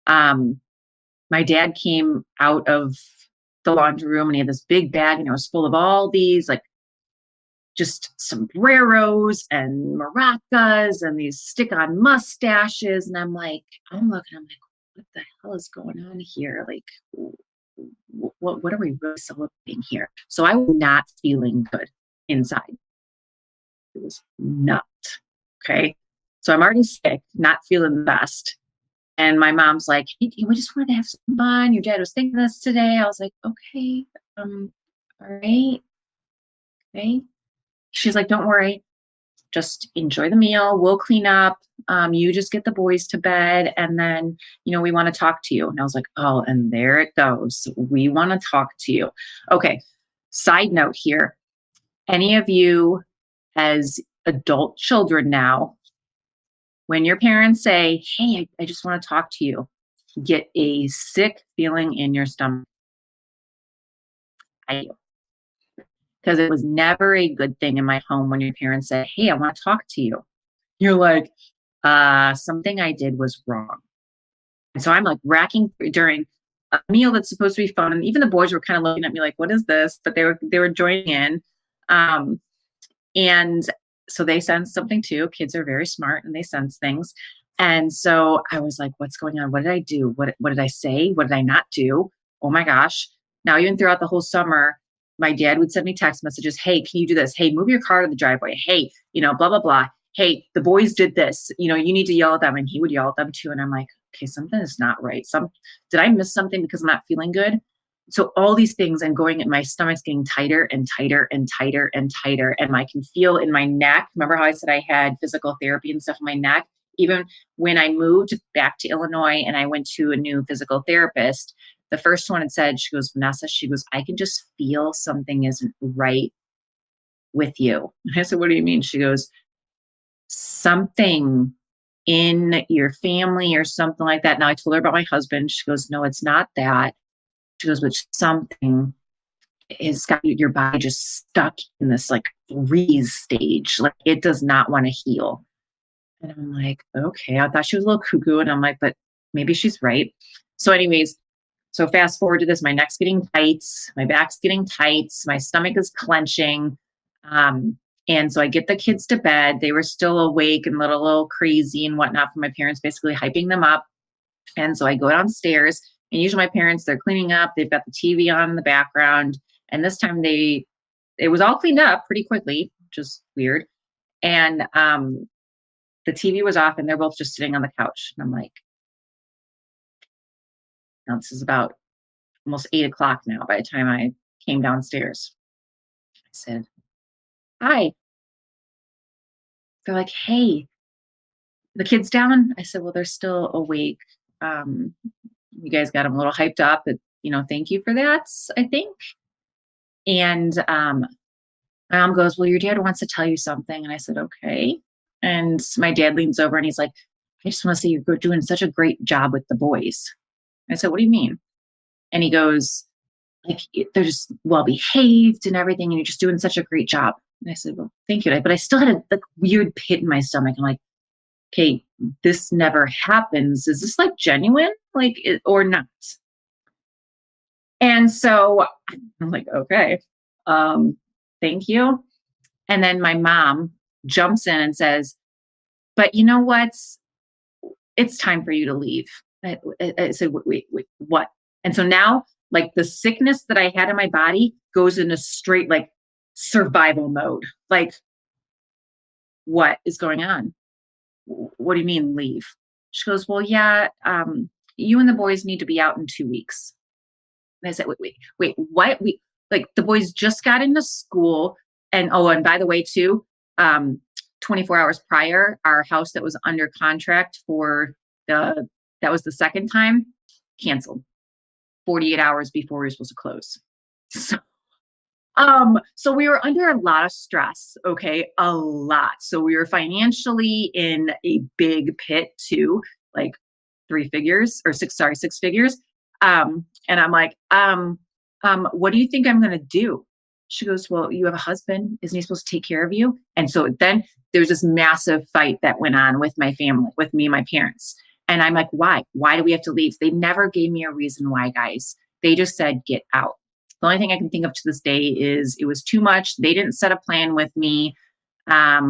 My dad came out of the laundry room and he had this big bag and it was full of all these like just sombreros and maracas and these stick-on mustaches. And I'm looking, what the hell is going on here? Like, what are we really celebrating here? So I was not feeling good inside. It was not. Okay. So I'm already sick, not feeling the best. And my mom's like, hey, we just wanted to have some fun. Your dad was thinking this today. I was like, okay, all right. Okay. She's like, don't worry. Just enjoy the meal. We'll clean up. You just get the boys to bed and then, we want to talk to you. And I was like, oh, and there it goes. We want to talk to you. Okay. Side note here. Any of you as adult children now, when your parents say, hey, I just want to talk to you, get a sick feeling in your stomach. I do. Because it was never a good thing in my home when your parents said, hey, I want to talk to you. You're like, something I did was wrong. And so I'm like racking during a meal that's supposed to be fun. And even the boys were kind of looking at me like, what is this? But they were joining in. And so they sense something too. Kids are very smart and they sense things. And so I was like, what's going on? What did I do? What did I say? What did I not do? Oh my gosh. Now, even throughout the whole summer, my dad would send me text messages. Hey, can you do this? Hey, move your car to the driveway. Hey, blah, blah, blah. Hey, the boys did this. You need to yell at them. And he would yell at them too. And I'm like, okay, something is not right. Did I miss something because I'm not feeling good? So all these things and my stomach's getting tighter and tighter and tighter and tighter. And I can feel in my neck. Remember how I said I had physical therapy and stuff in my neck? Even when I moved back to Illinois and I went to a new physical therapist, the first one had said, she goes, Vennessa, she goes, I can just feel something isn't right with you. And I said, what do you mean? She goes, something in your family or something like that. Now I told her about my husband. She goes, no, it's not that. She goes, but something has got your body just stuck in this like freeze stage. Like it does not want to heal. And I'm like, okay, I thought she was a little cuckoo. And I'm like, but maybe she's right. So anyways, so fast forward to this, my neck's getting tight, my back's getting tight, my stomach is clenching. And so I get the kids to bed. They were still awake and a little crazy and whatnot from my parents basically hyping them up. And so I go downstairs and usually my parents, they're cleaning up. They've got the TV on in the background. And this time it was all cleaned up pretty quickly, which is weird. And the TV was off and they're both just sitting on the couch. And I'm like, now this is about almost 8:00 now by the time I came downstairs. I said, hi. They're like, hey, the kids down? I said, well, they're still awake. You guys got them a little hyped up. But, thank you for that, I think. And my mom goes, well, your dad wants to tell you something. And I said, okay. And my dad leans over and he's like, I just want to say you're doing such a great job with the boys. I said, what do you mean? And he goes, like, they're just well behaved and everything. And you're just doing such a great job. And I said, well, thank you. But I still had a weird pit in my stomach. I'm like, okay, this never happens. Is this like genuine, or not? And so I'm like, okay, thank you. And then my mom jumps in and says, but you know what? It's time for you to leave. I said, wait, what? And so now, like the sickness that I had in my body goes into straight like survival mode. Like, what is going on? What do you mean leave? She goes, well, yeah, you and the boys need to be out in 2 weeks. And I said, wait, what? The boys just got into school. And by the way, too, 24 hours prior, our house that was under contract that was the second time, canceled 48 hours before we were supposed to close. So we were under a lot of stress, okay, a lot. So we were financially in a big pit too, like 6 figures. And I'm like, what do you think I'm going to do? She goes, well, you have a husband. Isn't he supposed to take care of you? And so then there's this massive fight that went on with my family, with me and my parents. And I'm like, why? Why do we have to leave? They never gave me a reason why, guys. They just said, get out. The only thing I can think of to this day is it was too much. They didn't set a plan with me. I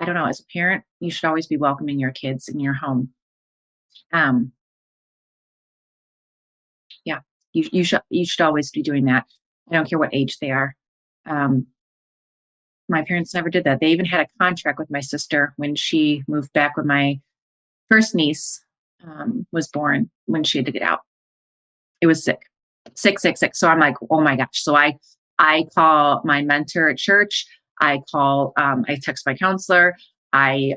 don't know. As a parent, you should always be welcoming your kids in your home. Yeah, you should always be doing that. I don't care what age they are. My parents never did that. They even had a contract with my sister when she moved back when my first niece was born, when she had to get out. It was sick. So I'm like, oh my gosh. So I call my mentor at church. I text my counselor. I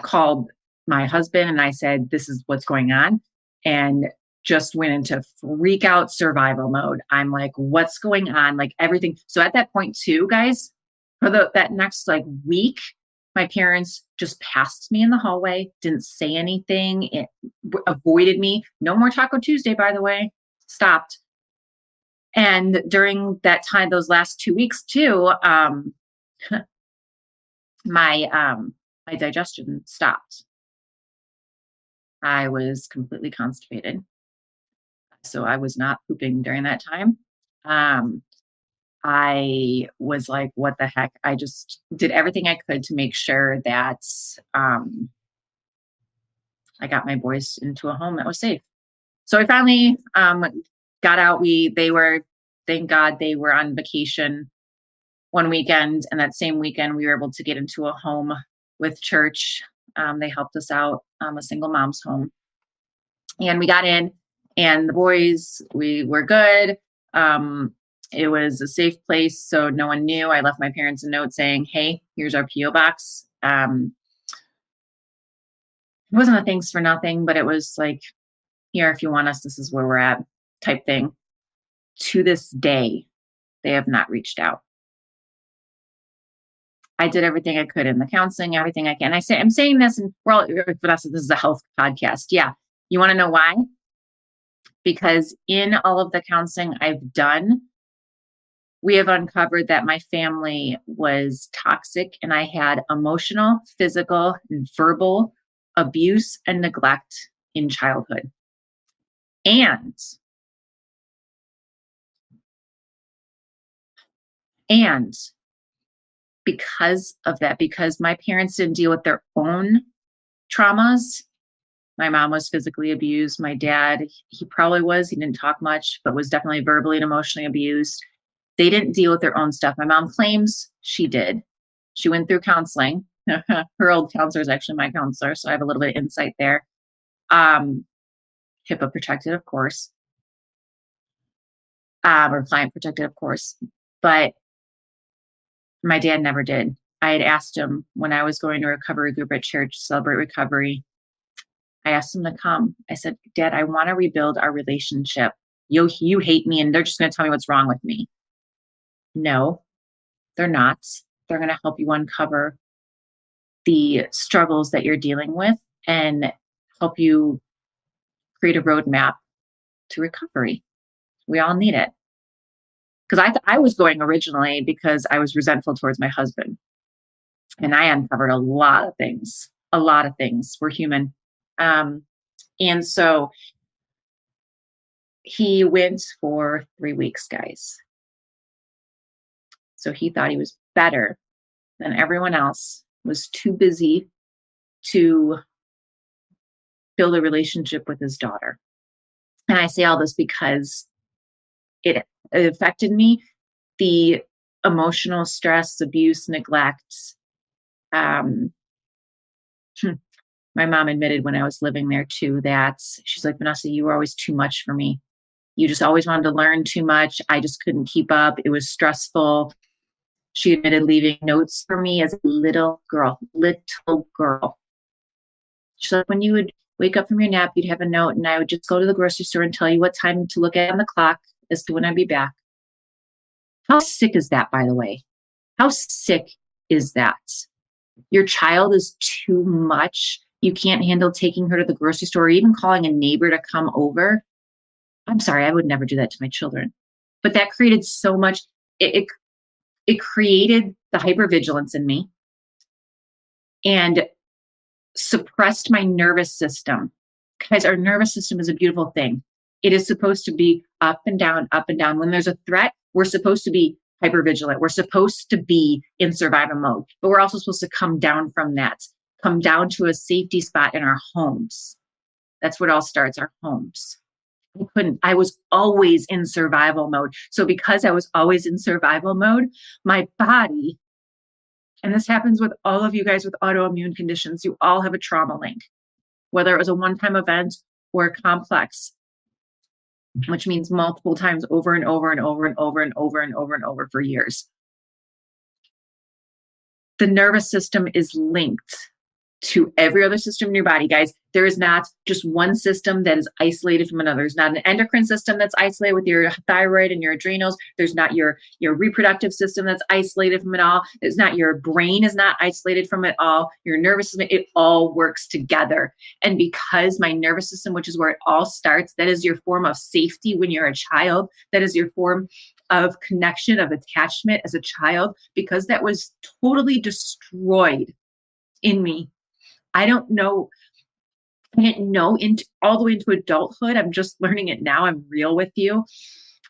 called my husband and I said, this is what's going on. And just went into freak out survival mode. I'm like, what's going on? Like everything. So at that point too, guys, for that next like week, my parents just passed me in the hallway, didn't say anything, avoided me. No more Taco Tuesday, by the way, stopped. And during that time, those last 2 weeks too, my digestion stopped. I was completely constipated. So I was not pooping during that time. I was like, what the heck? I just did everything I could to make sure that I got my boys into a home that was safe. So I finally got out. Thank God they were on vacation one weekend. And that same weekend, we were able to get into a home with church. They helped us out, a single mom's home. And we got in, and the boys, we were good. It was a safe place, so no one knew. I left my parents a note saying, hey, here's our P.O. box. It wasn't a thanks for nothing, but it was like, here, if you want us, this is where we're at type thing. To this day, they have not reached out. I did everything I could in the counseling, everything I can. I'm saying this, and this is a health podcast. Yeah. You want to know why? Because in all of the counseling I've done, we have uncovered that my family was toxic and I had emotional, physical, and verbal abuse and neglect in childhood. And because of that, because my parents didn't deal with their own traumas, my mom was physically abused. My dad, he didn't talk much, but was definitely verbally and emotionally abused. They didn't deal with their own stuff. My mom claims she did. She went through counseling. Her old counselor is actually my counselor, so I have a little bit of insight there. HIPAA protected, of course, or client protected, of course. But my dad never did. I had asked him when I was going to a recovery group at church, Celebrate Recovery. I asked him to come. I said, Dad, I want to rebuild our relationship. You hate me and they're just going to tell me what's wrong with me. No, they're not. They're going to help you uncover the struggles that you're dealing with and help you create a roadmap to recovery. We all need it. Because I was going originally because I was resentful towards my husband. And I uncovered a lot of things. We're human. And so he went for 3 weeks, guys. So he thought he was better than everyone else, was too busy to build a relationship with his daughter. And I say all this because it affected me. The emotional stress, abuse, neglect. My mom admitted when I was living there too, that she's like, Vennessa, you were always too much for me. You just always wanted to learn too much. I just couldn't keep up. It was stressful. She admitted leaving notes for me as a little girl. She's like, when you would wake up from your nap, you'd have a note and I would just go to the grocery store and tell you what time to look at on the clock as to when I'd be back. How sick is that, by the way? How sick is that? Your child is too much. You can't handle taking her to the grocery store or even calling a neighbor to come over. I'm sorry, I would never do that to my children. But that created so much. It created the hypervigilance in me and suppressed my nervous system. Guys, our nervous system is a beautiful thing. It is supposed to be up and down, up and down. When there's a threat, we're supposed to be hypervigilant. We're supposed to be in survival mode, but we're also supposed to come down from that, come down to a safety spot in our homes. That's where it all starts, our homes. I was always in survival mode. So because I was always in survival mode, my body, and this happens with all of you guys with autoimmune conditions, you all have a trauma link, whether it was a one-time event or a complex, which means multiple times over and over and over and over and over and over and over for years. The nervous system is linked to every other system in your body, guys. There is not just one system that is isolated from another. There's not an endocrine system that's isolated with your thyroid and your adrenals. There's not your reproductive system that's isolated from it all. There's not your brain is not isolated from it all. Your nervous system, it all works together. And because my nervous system, which is where it all starts, that is your form of safety when you're a child. That is your form of connection, of attachment as a child, because that was totally destroyed in me. I didn't know all the way into adulthood. I'm just learning it now. I'm real with you.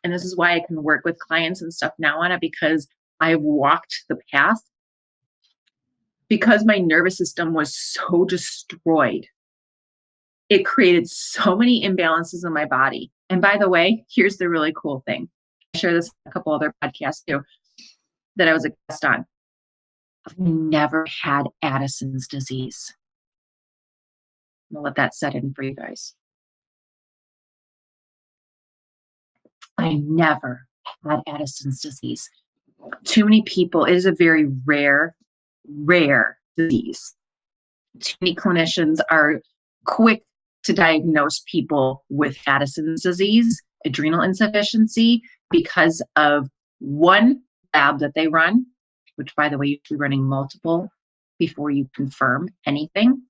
And this is why I can work with clients and stuff now on it, because I've walked the path. Because my nervous system was so destroyed, it created so many imbalances in my body. And by the way, here's the really cool thing. I share this in a couple other podcasts too that I was a guest on. I've never had Addison's disease. I'm gonna let that set in for you guys. I never had Addison's disease. Too many people, it is a very rare disease. Too many clinicians are quick to diagnose people with Addison's disease, adrenal insufficiency, because of one lab that they run, which, by the way, you should be running multiple before you confirm anything.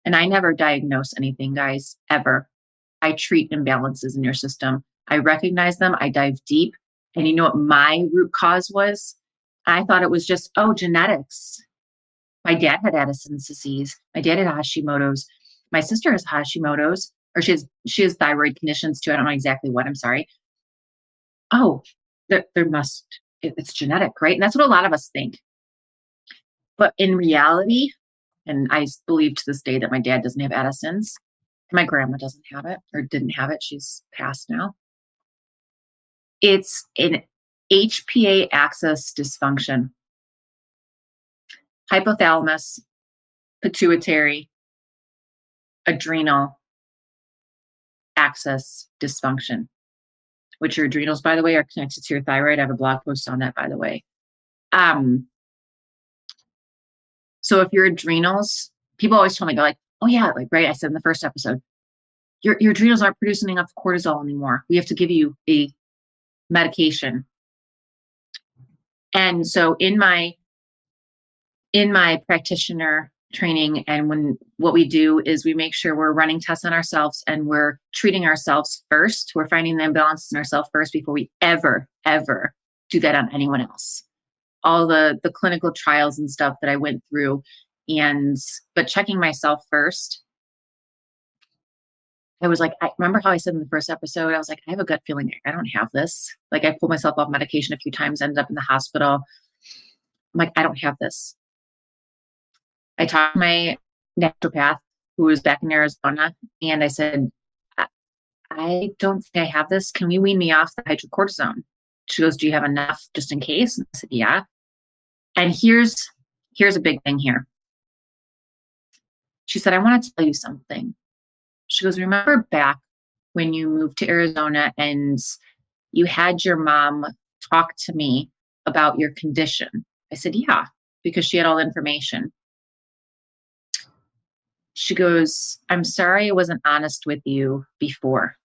And I never diagnose anything, guys, ever. I treat imbalances in your system. I recognize them. I dive deep. And you know what my root cause was? I thought it was just, genetics. My dad had Addison's disease. My dad had Hashimoto's. My sister has Hashimoto's, or she has thyroid conditions too. I don't know exactly what. I'm sorry. It's genetic, right? And that's what a lot of us think. But in reality, and I believe to this day that my dad doesn't have Addison's. My grandma doesn't have it, or didn't have it. She's passed now. It's an HPA axis dysfunction. Hypothalamus, pituitary, adrenal axis dysfunction, which your adrenals, by the way, are connected to your thyroid. I have a blog post on that, by the way. So if your adrenals, people always tell me, they're like, oh yeah, like, right, I said in the first episode, your adrenals aren't producing enough cortisol anymore. We have to give you a medication. And so in my practitioner training, and what we do is we make sure we're running tests on ourselves and we're treating ourselves first. We're finding the imbalances in ourselves first before we ever do that on anyone else. All the clinical trials and stuff that I went through, but checking myself first. I was like, I remember how I said in the first episode, I was like, I have a gut feeling I don't have this. Like, I pulled myself off medication a few times, ended up in the hospital. I'm like, I don't have this. I talked to my naturopath who was back in Arizona, and I said, I don't think I have this. Can we wean me off the hydrocortisone? She goes, do you have enough just in case? And I said, yeah. And here's a big thing here. She said, I want to tell you something. She goes, remember back when you moved to Arizona and you had your mom talk to me about your condition? I said, yeah, because she had all the information. She goes, I'm sorry I wasn't honest with you before.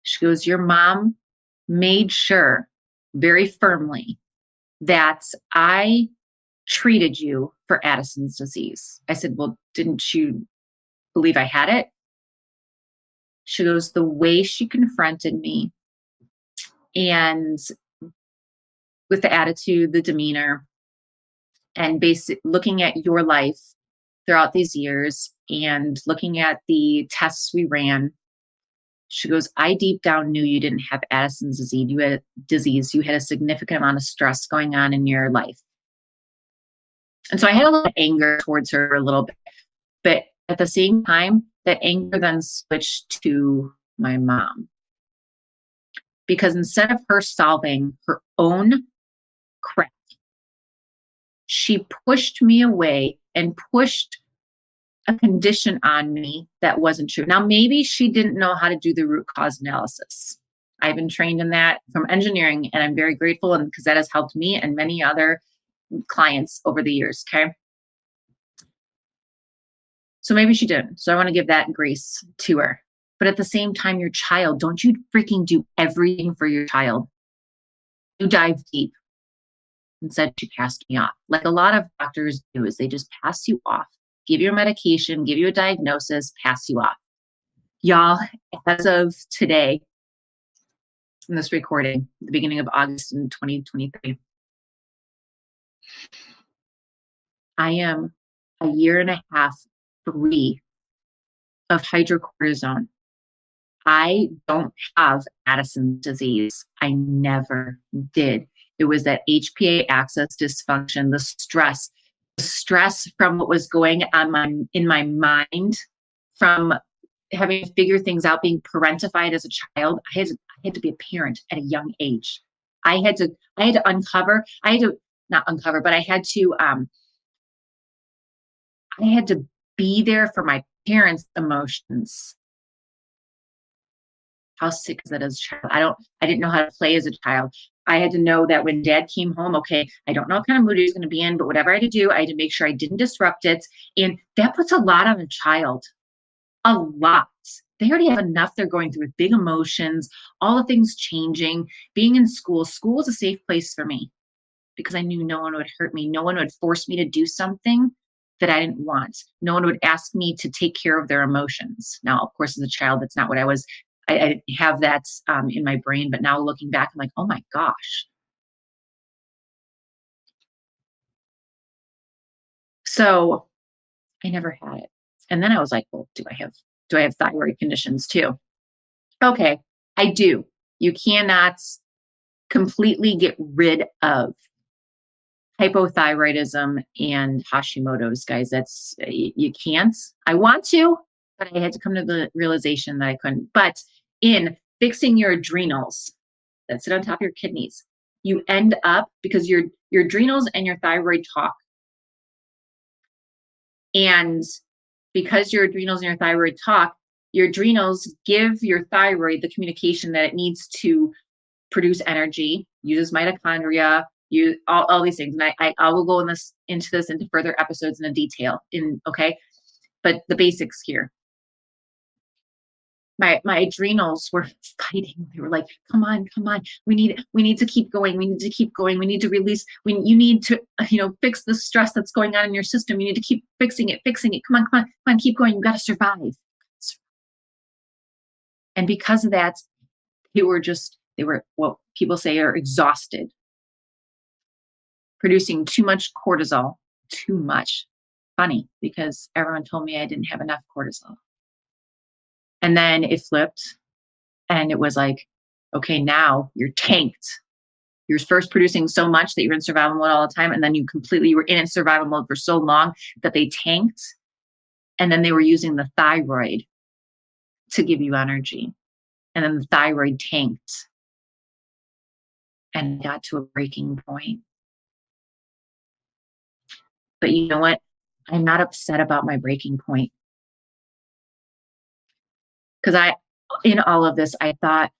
She goes, your mom made sure very firmly that I treated you for Addison's disease. I said, well, didn't you believe I had it? She goes, the way she confronted me, and with the attitude, the demeanor, and looking at your life throughout these years and looking at the tests we ran, she goes, I deep down knew you didn't have Addison's disease. You had a significant amount of stress going on in your life. And so I had a little anger towards her a little bit, but at the same time, that anger then switched to my mom. Because instead of her solving her own crap, she pushed me away and pushed a condition on me that wasn't true. Now, maybe she didn't know how to do the root cause analysis. I've been trained in that from engineering, and I'm very grateful, and because that has helped me and many other clients over the years. Okay. So maybe she didn't. So I want to give that grace to her. But at the same time, your child, don't you freaking do everything for your child. You dive deep. Instead, she passed me off. Like a lot of doctors do, is they just pass you off, give you a medication, give you a diagnosis, pass you off. Y'all, as of today, in this recording, the beginning of August in 2023, I am a year and a half free of hydrocortisone. I don't have Addison's disease. I never did. It was that HPA axis dysfunction, the stress from what was going on in my mind, from having to figure things out, being parentified as a child. I had to be a parent at a young age. I had to be there for my parents' emotions. How sick is that as a child? I didn't know how to play as a child. I had to know that when dad came home, okay, I don't know what kind of mood he was going to be in, but whatever I had to do, I had to make sure I didn't disrupt it. And that puts a lot on a child. A lot. They already have enough they're going through with big emotions, all the things changing, being in school. School was a safe place for me because I knew no one would hurt me. No one would force me to do something that I didn't want. No one would ask me to take care of their emotions. Now, of course, as a child, that's not what I was. I didn't have that in my brain, but now looking back, I'm like, oh my gosh. So I never had it. And then I was like, well, do I have thyroid conditions too? Okay, I do. You cannot completely get rid of hypothyroidism and Hashimoto's, guys. You can't. I want to, but I had to come to the realization that I couldn't. But in fixing your adrenals that sit on top of your kidneys, you end up, because your adrenals and your thyroid talk. And because your adrenals and your thyroid talk, your adrenals give your thyroid the communication that it needs to produce energy, uses mitochondria, all these things. And I will go into further episodes in a detail okay. But the basics here. My adrenals were fighting. They were like, come on. We need to keep going. We need to keep going. We need to release. You need to, fix the stress that's going on in your system. You need to keep fixing it. Come on, keep going. You got to survive. And because of that, they were what people say are exhausted, producing too much cortisol, too much. Funny, because everyone told me I didn't have enough cortisol. And then it flipped and it was like, okay, now you're tanked. You're first producing so much that you're in survival mode all the time. And then you were in survival mode for so long that they tanked. And then they were using the thyroid to give you energy. And then the thyroid tanked and got to a breaking point. But you know what? I'm not upset about my breaking point. Because in all of this, I thought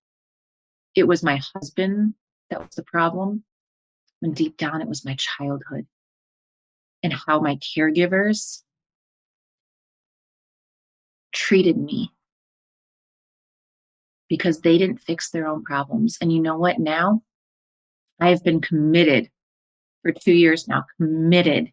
it was my husband that was the problem, when deep down it was my childhood and how my caregivers treated me because they didn't fix their own problems. And you know what? Now I have been committed for 2 years now, committed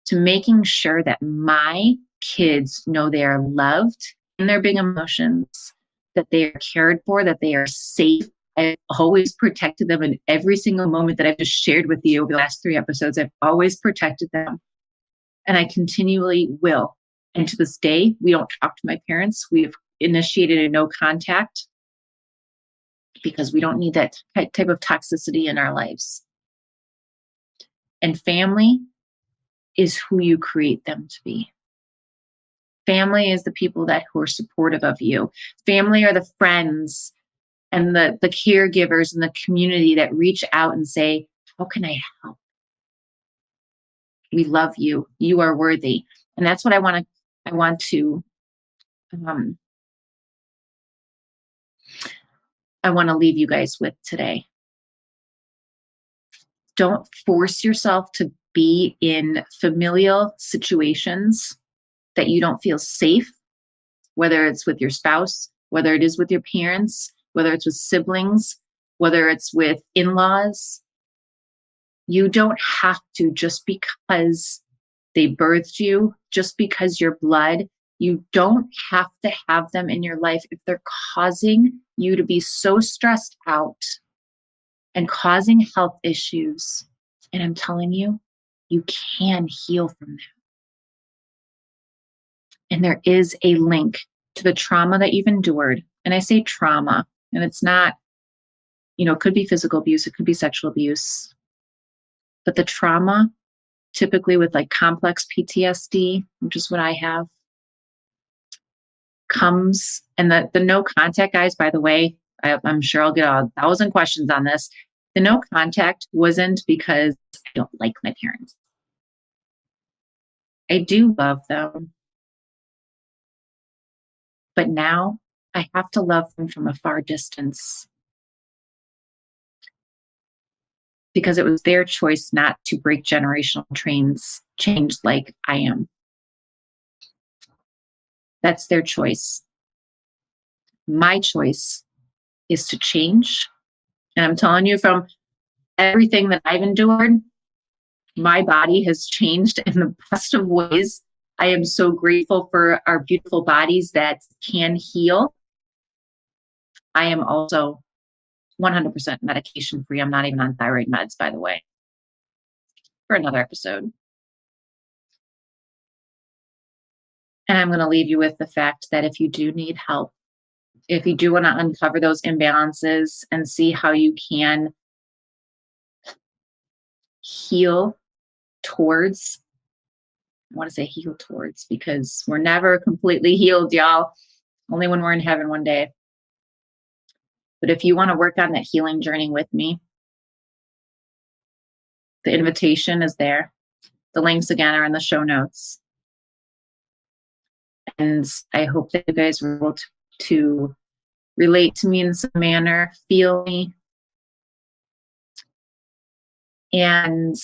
to making sure that my kids know they are loved in their big emotions, that they are cared for, that they are safe. I've always protected them in every single moment that I've just shared with you over the last 3 episodes. I've always protected them. And I continually will. And to this day, we don't talk to my parents. We've initiated a no contact because we don't need that type of toxicity in our lives. And family is who you create them to be. Family is the people who are supportive of you. Family are the friends and the caregivers in the community that reach out and say, how can I help? We love you. You are worthy. And that's what I want to I want to leave you guys with today. Don't force yourself to be in familial situations that you don't feel safe, whether it's with your spouse, whether it is with your parents, whether it's with siblings, whether it's with in-laws. You don't have to, just because they birthed you, just because you're blood. You don't have to have them in your life if they're causing you to be so stressed out and causing health issues. And I'm telling you, you can heal from that. And there is a link to the trauma that you've endured. And I say trauma, and it's not, it could be physical abuse, it could be sexual abuse. But the trauma, typically with like complex PTSD, which is what I have, comes, and the no contact, guys, by the way, I'm sure I'll get 1,000 questions on this. The no contact wasn't because I don't like my parents. I do love them. But now I have to love them from a far distance, because it was their choice not to break generational chains like I am. That's their choice. My choice is to change. And I'm telling you, from everything that I've endured, my body has changed in the best of ways. I am so grateful for our beautiful bodies that can heal. I am also 100% medication free. I'm not even on thyroid meds, by the way, for another episode. And I'm going to leave you with the fact that if you do need help, if you do want to uncover those imbalances and see how you can heal towards, I want to say heal towards, because we're never completely healed, y'all. Only when we're in heaven one day. But if you want to work on that healing journey with me, the invitation is there. The links again are in the show notes. And I hope that you guys were able to relate to me in some manner, feel me. And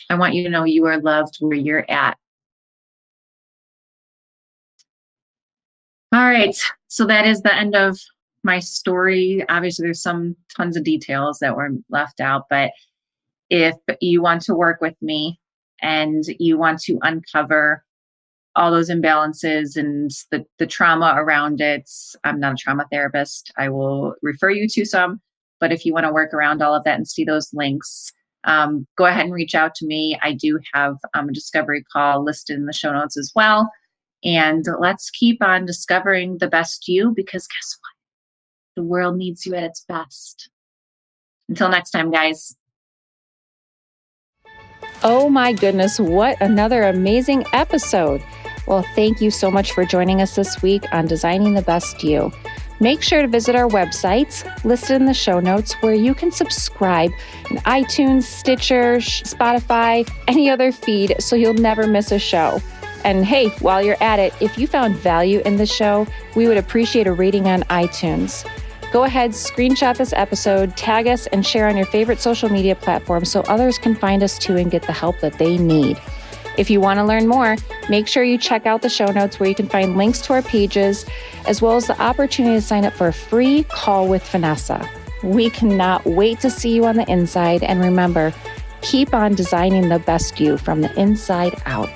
I want you to know you are loved where you're at. All right, so that is the end of my story. Obviously, there's tons of details that were left out, but if you want to work with me and you want to uncover all those imbalances and the trauma around it, I'm not a trauma therapist. I will refer you to some, but if you want to work around all of that and see those links, go ahead and reach out to me. I do have a discovery call listed in the show notes as well. And let's keep on discovering the best you, because guess what? The world needs you at its best. Until next time, guys. Oh my goodness, what another amazing episode. Well, thank you so much for joining us this week on Designing the Best You. Make sure to visit our websites listed in the show notes, where you can subscribe in iTunes, Stitcher, Spotify, any other feed, so you'll never miss a show. And hey, while you're at it, if you found value in the show, we would appreciate a rating on iTunes. Go ahead, screenshot this episode, tag us, and share on your favorite social media platform so others can find us too and get the help that they need. If you want to learn more, make sure you check out the show notes, where you can find links to our pages, as well as the opportunity to sign up for a free call with Vennessa. We cannot wait to see you on the inside. And remember, keep on designing the best you from the inside out.